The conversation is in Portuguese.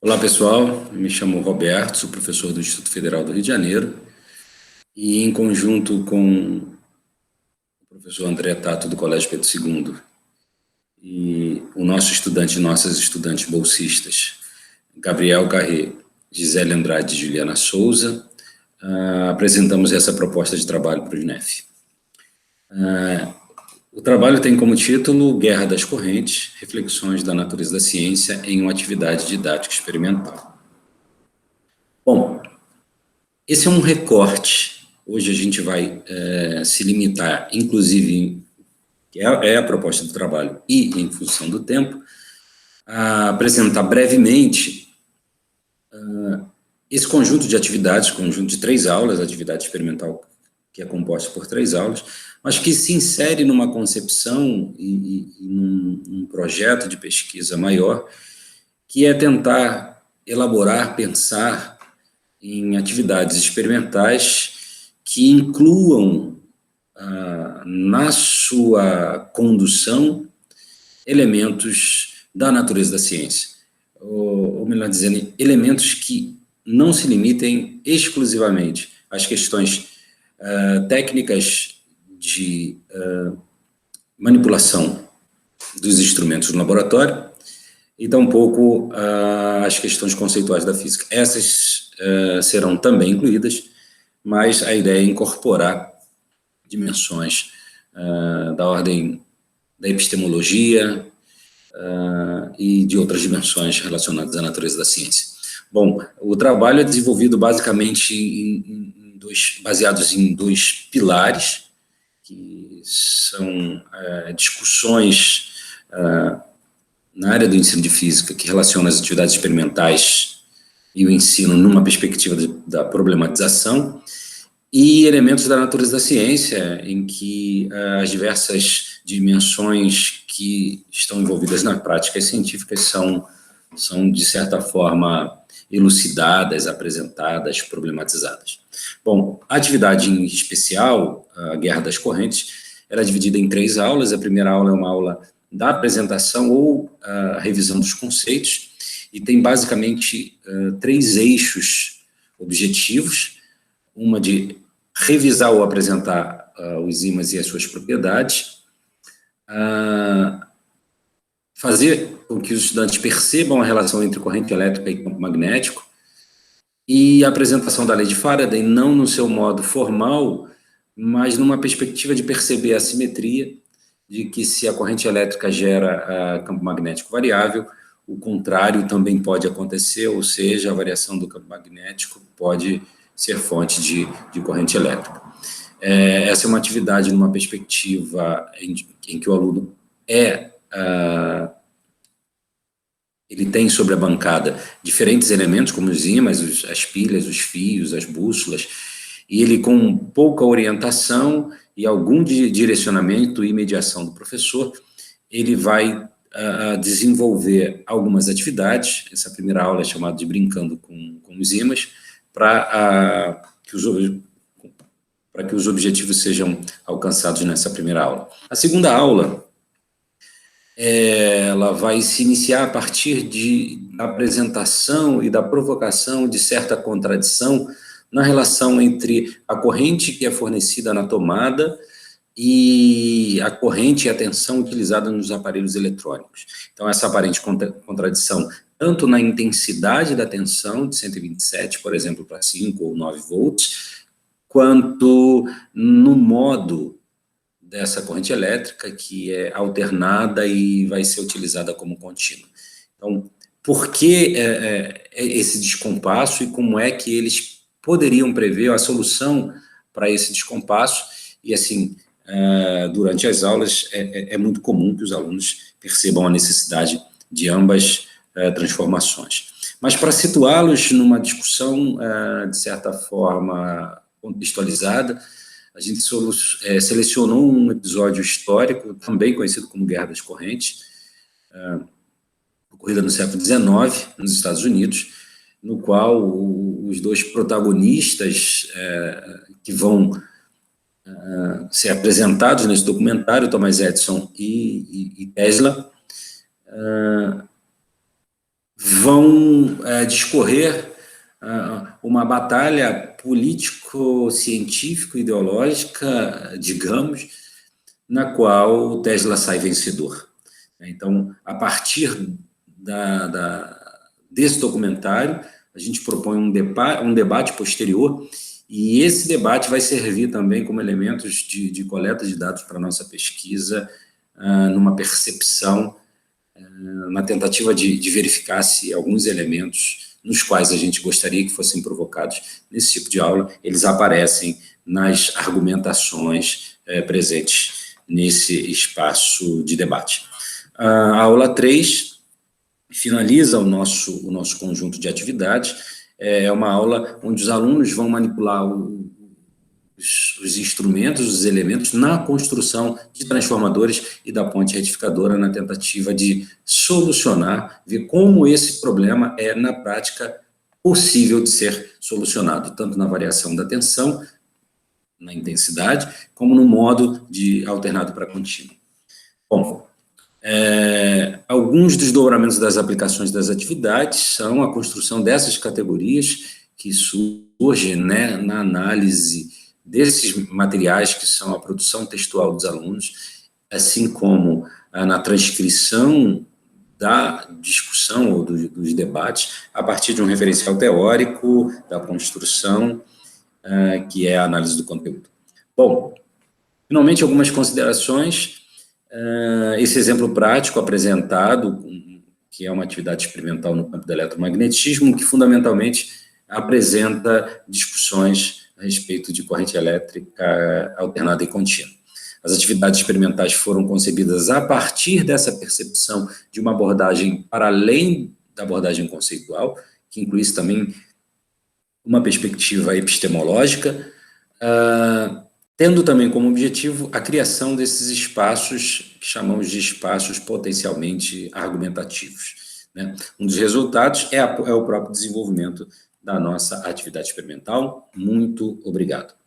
Olá, pessoal. Me chamo Roberto, sou professor do Instituto Federal do Rio de Janeiro e, em conjunto com o professor André Tato, do Colégio Pedro II, e o nosso estudante, nossas estudantes bolsistas, Gabriel Carré, Gisele Andrade e Juliana Souza, apresentamos essa proposta de trabalho para o INEF. O trabalho tem como título Guerra das Correntes, Reflexões da Natureza da Ciência em uma Atividade Didática Experimental. Bom, esse é um recorte. Hoje a gente vai se limitar, inclusive, que é a proposta do trabalho e em função do tempo, a apresentar brevemente esse conjunto de atividades, conjunto de 3 aulas, atividade experimental que é composta por 3 aulas, mas que se insere numa concepção e num projeto de pesquisa maior, que é tentar elaborar, pensar em atividades experimentais que incluam na sua condução elementos da natureza da ciência, ou melhor dizendo, elementos que não se limitem exclusivamente às questões técnicas de manipulação dos instrumentos no laboratório, e tampouco as questões conceituais da física. Essas serão também incluídas, mas a ideia é incorporar dimensões da ordem da epistemologia e de outras dimensões relacionadas à natureza da ciência. Bom, o trabalho é desenvolvido basicamente baseados em 2 pilares, que são discussões na área do ensino de física, que relaciona as atividades experimentais e o ensino numa perspectiva da problematização, e elementos da natureza da ciência, em que as diversas dimensões que estão envolvidas nas práticas científicas são de certa forma, elucidadas, apresentadas, problematizadas. Bom, a atividade em especial, a Guerra das Correntes, ela é dividida em 3 aulas. A primeira aula é uma aula da apresentação ou a revisão dos conceitos, e tem basicamente 3 eixos objetivos: uma de revisar ou apresentar os ímãs e as suas propriedades, fazer com que os estudantes percebam a relação entre corrente elétrica e campo magnético, e a apresentação da lei de Faraday, não no seu modo formal, mas numa perspectiva de perceber a simetria, de que se a corrente elétrica gera campo magnético variável, o contrário também pode acontecer, ou seja, a variação do campo magnético pode ser fonte de corrente elétrica. Essa é uma atividade numa perspectiva em que o aluno ele tem sobre a bancada diferentes elementos, como os ímãs, as pilhas, os fios, as bússolas, e ele, com pouca orientação e algum direcionamento e mediação do professor, ele vai desenvolver algumas atividades. Essa primeira aula é chamada de Brincando com os Ímãs, para que os objetivos sejam alcançados nessa primeira aula. A segunda aula, ela vai se iniciar a partir da apresentação e da provocação de certa contradição na relação entre a corrente que é fornecida na tomada e a corrente e a tensão utilizada nos aparelhos eletrônicos. Então, essa aparente contradição, tanto na intensidade da tensão, de 127, por exemplo, para 5 ou 9 volts, quanto no modo dessa corrente elétrica, que é alternada e vai ser utilizada como contínua. Então, por que esse descompasso, e como é que eles poderiam prever a solução para esse descompasso? E, assim, durante as aulas, é muito comum que os alunos percebam a necessidade de ambas transformações. Mas, para situá-los numa discussão, de certa forma, contextualizada, a gente selecionou um episódio histórico, também conhecido como Guerra das Correntes, ocorrida no século XIX, nos Estados Unidos, no qual os 2 protagonistas que vão ser apresentados nesse documentário, Thomas Edison e Tesla, vão discorrer uma batalha político-científico-ideológica, digamos, na qual o Tesla sai vencedor. Então, a partir desse documentário, a gente propõe um debate posterior, e esse debate vai servir também como elementos de coleta de dados para a nossa pesquisa, numa percepção, na tentativa de verificar se alguns elementos nos quais a gente gostaria que fossem provocados nesse tipo de aula, eles aparecem nas argumentações presentes nesse espaço de debate. A aula 3 finaliza o nosso conjunto de atividades. É uma aula onde os alunos vão manipular os instrumentos, os elementos na construção de transformadores e da ponte retificadora, na tentativa de solucionar, ver como esse problema é, na prática, possível de ser solucionado, tanto na variação da tensão, na intensidade, como no modo de alternado para contínuo. Bom, alguns desdobramentos das aplicações das atividades são a construção dessas categorias que surgem, né, na análise desses materiais que são a produção textual dos alunos, assim como na transcrição da discussão ou dos debates a partir de um referencial teórico da construção, que é a análise do conteúdo. Bom, finalmente algumas considerações. Esse exemplo prático apresentado, que é uma atividade experimental no campo do eletromagnetismo, que fundamentalmente apresenta discussões a respeito de corrente elétrica alternada e contínua. As atividades experimentais foram concebidas a partir dessa percepção de uma abordagem para além da abordagem conceitual, que incluísse também uma perspectiva epistemológica, tendo também como objetivo a criação desses espaços que chamamos de espaços potencialmente argumentativos, né? Um dos resultados é o próprio desenvolvimento da nossa atividade experimental. Muito obrigado.